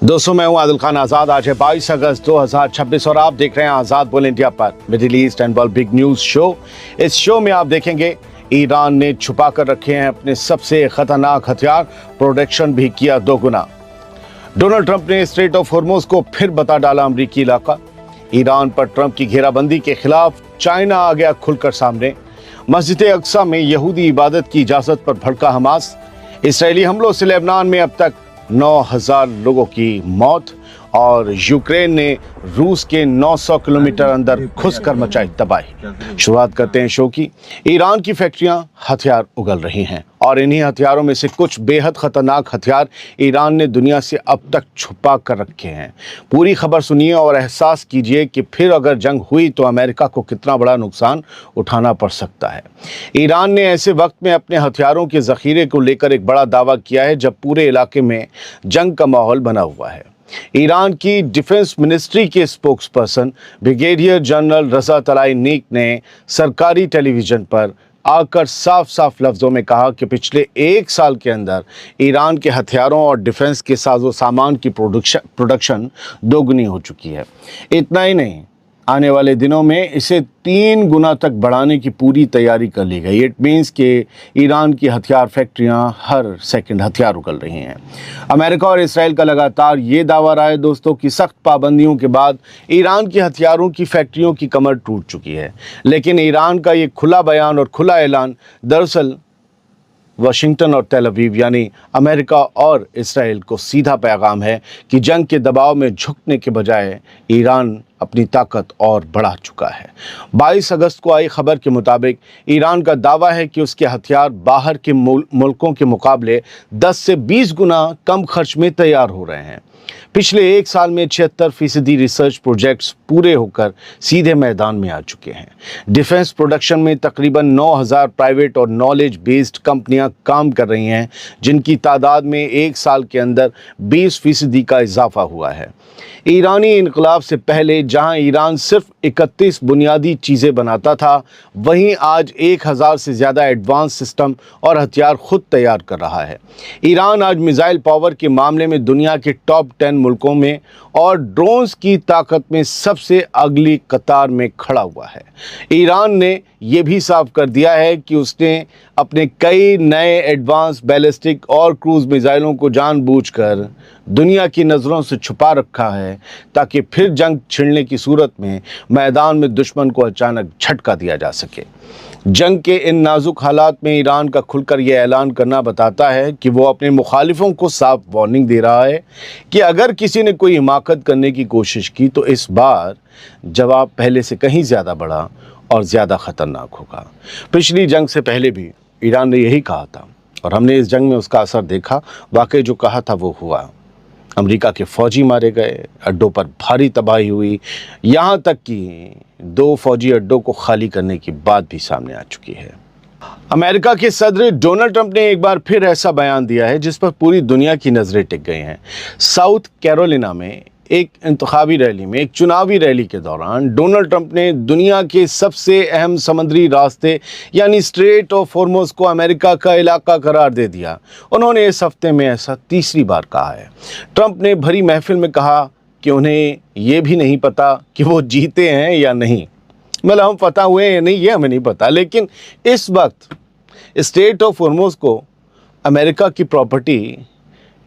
दोस्तों, मैं हूं आदिल खान आजाद। आज है 22 अगस्त 2026 और आप देख रहे हैं आजाद बोल इंडिया पर middle east and world big news show. इस शो में आप देखेंगे ईरान ने छुपा कर रखे हैं अपने सबसे खतरनाक हथियार, प्रोडक्शन भी किया दोगुना। डोनाल्ड ट्रंप ने स्ट्रेट ऑफ हॉर्मुज को फिर बता डाला अमेरिकी इलाका। ईरान पर ट्रंप की घेराबंदी के खिलाफ चाइना आ गया खुलकर सामने। मस्जिद अक्सा में यहूदी इबादत की इजाजत पर भड़का हमास। इसराइली हमलों से लेबनान में अब तक 9,000 लोगों की मौत और यूक्रेन ने रूस के 900 किलोमीटर अंदर घुसकर मचाई तबाही। शुरुआत करते हैं शो की। ईरान की फैक्ट्रियां हथियार उगल रही हैं और इन्हीं हथियारों में से कुछ बेहद खतरनाक हथियार ईरान ने दुनिया से अब तक छुपा कर रखे हैं। पूरी खबर सुनिए और एहसास कीजिए कि फिर अगर जंग हुई तो अमेरिका को कितना बड़ा नुकसान उठाना पड़ सकता है। ईरान ने ऐसे वक्त में अपने हथियारों के ज़ख़ीरे को लेकर एक बड़ा दावा किया है जब पूरे इलाके में जंग का माहौल बना हुआ है। ईरान की डिफेंस मिनिस्ट्री के स्पोक्सपर्सन ब्रिगेडियर जनरल रज़ा तलायनीक ने सरकारी टेलीविज़न पर आकर साफ साफ लफ्ज़ों में कहा कि पिछले एक साल के अंदर ईरान के हथियारों और डिफेंस के साजो सामान की प्रोडक्शन दोगुनी हो चुकी है। इतना ही नहीं, आने वाले दिनों में इसे 3 गुना तक बढ़ाने की पूरी तैयारी कर ली गई। इट मीन्स कि ईरान की हथियार फैक्ट्रियां हर सेकंड हथियार उगल रही हैं। अमेरिका और इसराइल का लगातार ये दावा रहा है दोस्तों कि सख्त पाबंदियों के बाद ईरान की हथियारों की फैक्ट्रियों की कमर टूट चुकी है। लेकिन ईरान का ये खुला बयान और खुला ऐलान दरअसल वाशिंगटन और तेल अवीव यानी अमेरिका और इसराइल को सीधा पैगाम है कि जंग के दबाव में झुकने के बजाय ईरान अपनी ताकत और बढ़ा चुका है। 22 अगस्त को आई खबर के मुताबिक ईरान का दावा है कि उसके हथियार बाहर के मुल्कों के मुकाबले 10 से 20 गुना कम खर्च में तैयार हो रहे हैं। पिछले एक साल में 76% रिसर्च प्रोजेक्ट्स पूरे होकर सीधे मैदान में आ चुके हैं। डिफेंस प्रोडक्शन में तकरीबन 9,000 प्राइवेट और नॉलेज बेस्ड कंपनियां काम कर रही हैं, जिनकी तादाद में एक साल के अंदर 20% का इजाफा हुआ है। ईरानी इनकलाब से पहले जहां ईरान सिर्फ 31 बुनियादी चीज़ें बनाता था, वहीं आज 1,000 से ज़्यादा एडवांस सिस्टम और हथियार खुद तैयार कर रहा है। ईरान आज मिसाइल पावर के मामले में दुनिया के टॉप 10 मुल्कों में और ड्रोन्स की ताकत में सबसे अगली कतार में खड़ा हुआ है। ईरान ने ये भी साफ कर दिया है कि उसने अपने कई नए एडवांस बैलिस्टिक और क्रूज मिसाइलों को जानबूझकर दुनिया की नज़रों से छुपा रखा है ताकि फिर जंग छिड़ने की सूरत में मैदान में दुश्मन को अचानक झटका दिया जा सके। जंग के इन नाजुक हालात में ईरान का खुलकर यह ऐलान करना बताता है कि वो अपने मुखालिफों को साफ वार्निंग दे रहा है कि अगर किसी ने कोई हिमाकत करने की कोशिश की तो इस बार जवाब पहले से कहीं ज़्यादा बड़ा और ज़्यादा ख़तरनाक होगा। पिछली जंग से पहले भी ईरान ने यही कहा था और हमने इस जंग में उसका असर देखा। वाकई जो कहा था वो हुआ। अमेरिका के फौजी मारे गए, अड्डों पर भारी तबाही हुई, यहाँ तक कि 2 फौजी अड्डों को खाली करने की बात भी सामने आ चुकी है। अमेरिका के सदर डोनाल्ड ट्रंप ने एक बार फिर ऐसा बयान दिया है जिस पर पूरी दुनिया की नज़रें टिक गई हैं। साउथ कैरोलिना में एक इंतखाबी रैली में, एक चुनावी रैली के दौरान डोनाल्ड ट्रंप ने दुनिया के सबसे अहम समुद्री रास्ते यानी स्ट्रेट ऑफ हॉर्मुज को अमेरिका का इलाका करार दे दिया। उन्होंने इस हफ्ते में ऐसा तीसरी बार कहा है। ट्रंप ने भरी महफिल में कहा कि उन्हें ये भी नहीं पता कि वो जीते हैं या नहीं। मतलब हम फतह हुए या नहीं ये हमें नहीं पता, लेकिन इस वक्त स्ट्रेट ऑफ हॉर्मुज को अमेरिका की प्रॉपर्टी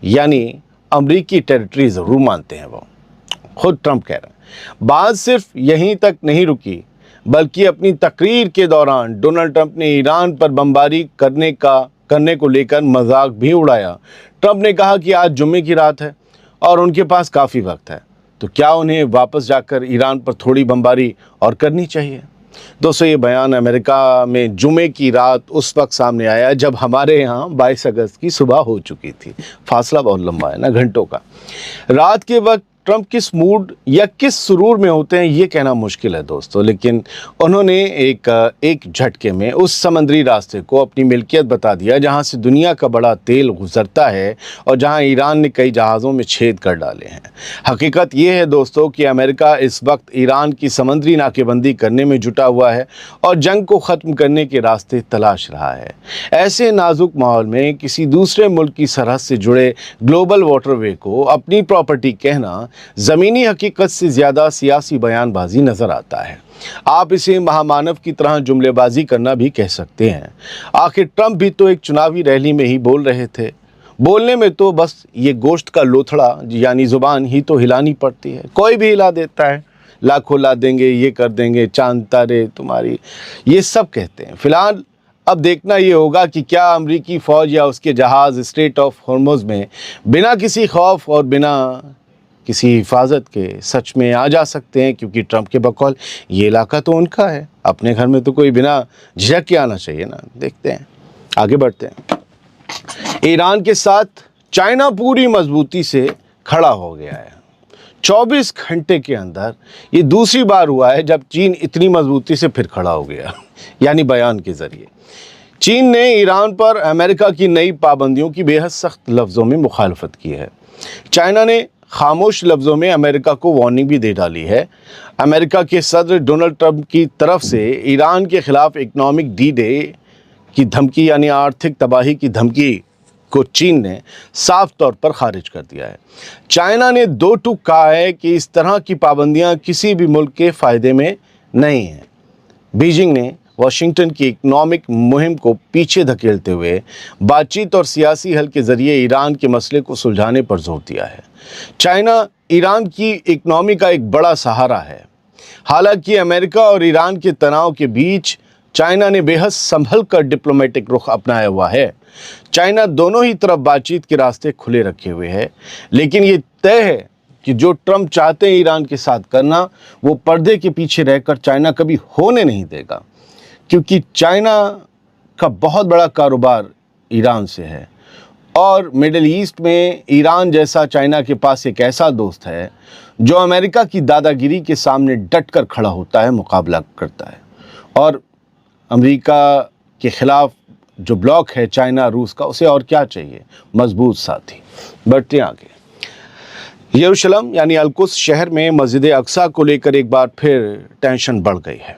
यानी अमरीकी टेरिटरी ज़रूर मानते हैं। वो खुद ट्रंप कह रहे हैं। बात सिर्फ यहीं तक नहीं रुकी, बल्कि अपनी तकरीर के दौरान डोनाल्ड ट्रंप ने ईरान पर बमबारी करने को लेकर मजाक भी उड़ाया। ट्रंप ने कहा कि आज जुम्मे की रात है और उनके पास काफ़ी वक्त है, तो क्या उन्हें वापस जाकर ईरान पर थोड़ी बमबारी और करनी चाहिए। दोस्तों, ये बयान अमेरिका में जुमे की रात उस वक्त सामने आया जब हमारे यहाँ 22 अगस्त की सुबह हो चुकी थी। फासला बहुत लंबा है ना, घंटों का। रात के वक्त ٹرمپ کس موڈ یا کس سرور میں ہوتے ہیں یہ کہنا مشکل ہے دوستو، لیکن انہوں نے ایک جھٹکے میں اس سمندری راستے کو اپنی ملکیت بتا دیا جہاں سے دنیا کا بڑا تیل گزرتا ہے اور جہاں ایران نے کئی جہازوں میں چھید کر ڈالے ہیں۔ حقیقت یہ ہے دوستو کہ امریکہ اس وقت ایران کی سمندری ناکے بندی کرنے میں جٹا ہوا ہے اور جنگ کو ختم کرنے کے راستے تلاش رہا ہے۔ ایسے نازک ماحول میں کسی دوسرے ملک کی سرحد سے جڑے گلوبل واٹر وے کو اپنی پراپرٹی کہنا زمینی حقیقت سے زیادہ سیاسی بیان بازی نظر آتا ہے۔ آپ اسے مہامانو کی طرح جملے بازی کرنا بھی کہہ سکتے ہیں۔ آخر ٹرمپ بھی تو ایک چناوی ریلی میں ہی بول رہے تھے۔ بولنے میں تو بس یہ گوشت کا لوتھڑا یعنی زبان ہی تو ہلانی پڑتی ہے، کوئی بھی ہلا دیتا ہے، لاکھوں لا دیں گے، یہ کر دیں گے، چاند تارے تمہاری، یہ سب کہتے ہیں۔ فی الحال اب دیکھنا یہ ہوگا کہ کیا امریکی فوج یا اس کے جہاز اسٹریٹ آف ہارمز میں بنا کسی خوف اور بنا کسی حفاظت کے سچ میں آ جا سکتے ہیں، کیونکہ ٹرمپ کے بقول یہ علاقہ تو ان کا ہے، اپنے گھر میں تو کوئی بنا جھجک کے آنا چاہیے نا۔ دیکھتے ہیں، آگے بڑھتے ہیں۔ ایران کے ساتھ چائنا پوری مضبوطی سے کھڑا ہو گیا ہے۔ 24 گھنٹے کے اندر یہ دوسری بار ہوا ہے جب چین اتنی مضبوطی سے پھر کھڑا ہو گیا، یعنی بیان کے ذریعے۔ چین نے ایران پر امریکہ کی نئی پابندیوں کی بے حد سخت لفظوں میں مخالفت کی ہے۔ چائنا نے خاموش لفظوں میں امریکہ کو وارننگ بھی دے ڈالی ہے۔ امریکہ کے صدر ڈونلڈ ٹرمپ کی طرف سے ایران کے خلاف اکنامک ڈی ڈے کی دھمکی یعنی آرتھک تباہی کی دھمکی کو چین نے صاف طور پر خارج کر دیا ہے۔ چائنا نے دو ٹوک کہا ہے کہ اس طرح کی پابندیاں کسی بھی ملک کے فائدے میں نہیں ہیں۔ بیجنگ نے واشنگٹن کی اکنامک مہم کو پیچھے دھکیلتے ہوئے بات چیت اور سیاسی حل کے ذریعے ایران کے مسئلے کو سلجھانے پر زور دیا ہے۔ چائنا ایران کی اکنامی کا ایک بڑا سہارا ہے۔ حالانکہ امریکہ اور ایران کے تناؤ کے بیچ چائنا نے بے حد سنبھل کر ڈپلومیٹک رخ اپنایا ہوا ہے۔ چائنا دونوں ہی طرف بات چیت کے راستے کھلے رکھے ہوئے ہے، لیکن یہ طے ہے کہ جو ٹرمپ چاہتے ہیں ایران کے ساتھ کرنا، وہ پردے کے پیچھے رہ کر چائنا کبھی ہونے نہیں دے گا، کیونکہ چائنا کا بہت بڑا کاروبار ایران سے ہے اور مڈل ایسٹ میں ایران جیسا چائنا کے پاس ایک ایسا دوست ہے جو امریکہ کی دادا گیری کے سامنے ڈٹ کر کھڑا ہوتا ہے، مقابلہ کرتا ہے۔ اور امریکہ کے خلاف جو بلاک ہے چائنا روس کا، اسے اور کیا چاہیے؟ مضبوط ساتھی۔ بڑھتے ہیں آگے۔ یروشلم یعنی القدس شہر میں مسجد اقصیٰ کو لے کر ایک بار پھر ٹینشن بڑھ گئی ہے۔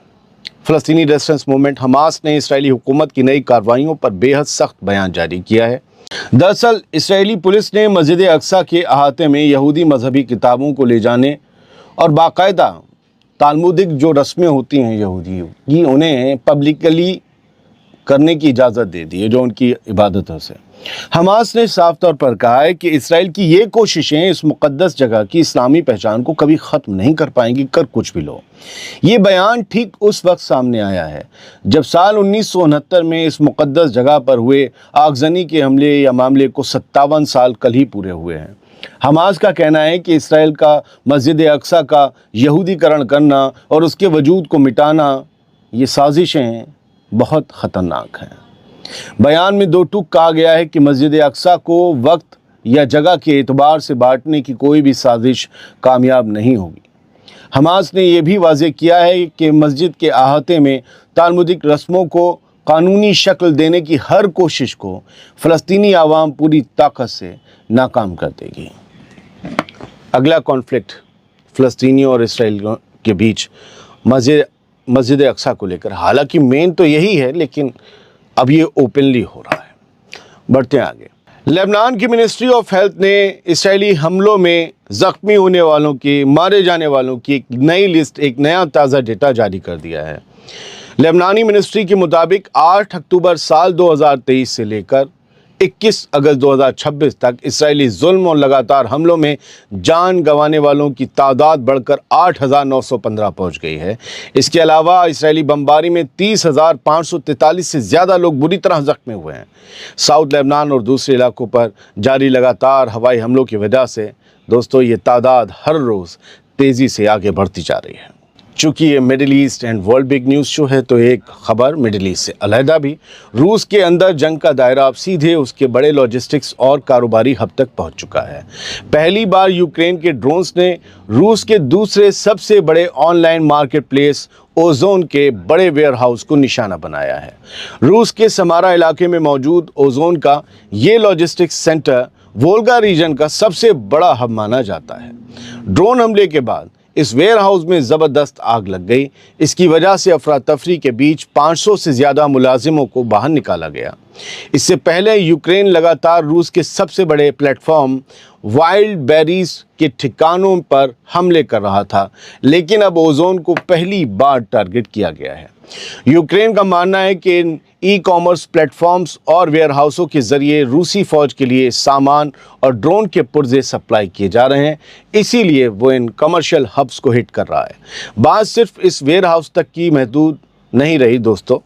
فلسطینی ریزسٹنس موومنٹ حماس نے اسرائیلی حکومت کی نئی کارروائیوں پر بے حد سخت بیان جاری کیا ہے۔ دراصل اسرائیلی پولیس نے مسجد اقصیٰ کے احاطے میں یہودی مذہبی کتابوں کو لے جانے اور باقاعدہ تالمودک جو رسمیں ہوتی ہیں یہودی کی، انہیں پبلکلی کرنے کی اجازت دے دی ہے، جو ان کی عبادتوں سے۔ حماس نے صاف طور پر کہا ہے کہ اسرائیل کی یہ کوششیں اس مقدس جگہ کی اسلامی پہچان کو کبھی ختم نہیں کر پائیں گی، کر کچھ بھی لو۔ یہ بیان ٹھیک اس وقت سامنے آیا ہے جب سال 1969 میں اس مقدس جگہ پر ہوئے آگزنی کے حملے یا معاملے کو 57 سال کل ہی پورے ہوئے ہیں۔ حماس کا کہنا ہے کہ اسرائیل کا مسجد اقصیٰ کا یہودی کرن کرنا اور اس کے وجود کو مٹانا، یہ سازشیں بہت خطرناک ہیں۔ بیان میں دو ٹوک کہا گیا ہے کہ مسجد اقصیٰ کو وقت یا جگہ کے اعتبار سے بانٹنے کی کوئی بھی سازش کامیاب نہیں ہوگی۔ حماس نے یہ بھی واضح کیا ہے کہ مسجد کے احاطے میں تالمودک رسموں کو قانونی شکل دینے کی ہر کوشش کو فلسطینی عوام پوری طاقت سے ناکام کر دے گی۔ اگلا کانفلکٹ فلسطینیوں اور اسرائیل کے بیچ مسجد اقصیٰ کو لے کر، حالانکہ مین تو یہی ہے لیکن اب یہ اوپنلی ہو رہا ہے۔ بڑھتے ہیں آگے۔ لبنان کی منسٹری آف ہیلتھ نے اسرائیلی حملوں میں زخمی ہونے والوں کی، مارے جانے والوں کی ایک نئی لسٹ، ایک نیا تازہ ڈیٹا جاری کر دیا ہے۔ لبنانی منسٹری کے مطابق 8 اکتوبر سال 2023 سے لے کر 21 اگست 2026 تک اسرائیلی ظلم اور لگاتار حملوں میں جان گنوانے والوں کی تعداد بڑھ کر 8,915 پہنچ گئی ہے۔ اس کے علاوہ اسرائیلی بمباری میں 30,543 سے زیادہ لوگ بری طرح زخمی ہوئے ہیں۔ ساؤتھ لبنان اور دوسرے علاقوں پر جاری لگاتار ہوائی حملوں کی وجہ سے دوستو یہ تعداد ہر روز تیزی سے آگے بڑھتی جا رہی ہے۔ चूँकि ये middle east and world big news show है तो एक ख़बर मिडिल ईस्ट से अलहदा भी। रूस के अंदर जंग का दायरा अब सीधे उसके बड़े लॉजिस्टिक्स और कारोबारी हब तक पहुंच चुका है। पहली बार यूक्रेन के ड्रोन्स ने रूस के दूसरे सबसे बड़े ऑनलाइन मार्केट प्लेस ओजोन के बड़े वेयर हाउस को निशाना बनाया है। रूस के समारा इलाके में मौजूद ओजोन का ये लॉजिस्टिक्स सेंटर वोल्गा रीजन का सबसे बड़ा हब माना जाता है। ड्रोन हमले के बाद इस वेयर हाउस में ज़बरदस्त आग लग गई। इसकी वजह से अफरा तफरी के बीच 500 से ज़्यादा मुलाजिमों को बाहर निकाला गया। इससे पहले यूक्रेन लगातार रूस के सबसे बड़े प्लेटफॉर्म वाइल्ड बेरीज के ठिकानों पर हमले कर रहा था, लेकिन अब ओजोन को पहली बार टारगेट किया गया है। यूक्रेन का मानना है कि इन ई कॉमर्स प्लेटफॉर्म्स और वेयर हाउसों के ज़रिए रूसी फ़ौज के लिए सामान और ड्रोन के पुर्जे सप्लाई किए जा रहे हैं, इसीलिए वो इन कमर्शियल हब्स को हिट कर रहा है। बात सिर्फ इस वेयर हाउस तक की महदूद नहीं रही दोस्तों।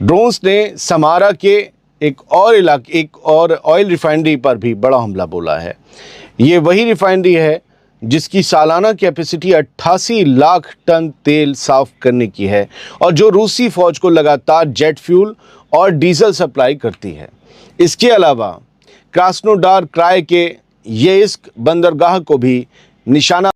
ड्रोन्स ने समारा के एक और ऑयल रिफाइनरी पर भी बड़ा हमला बोला है। ये वही रिफाइनरी है जिसकी सालाना कैपेसिटी 88 लाख टन तेल साफ करने की है और जो रूसी फ़ौज को लगातार जेट फ्यूल और डीजल सप्लाई करती है। इसके अलावा क्रास्नोडार क्राय के येस्क बंदरगाह को भी निशाना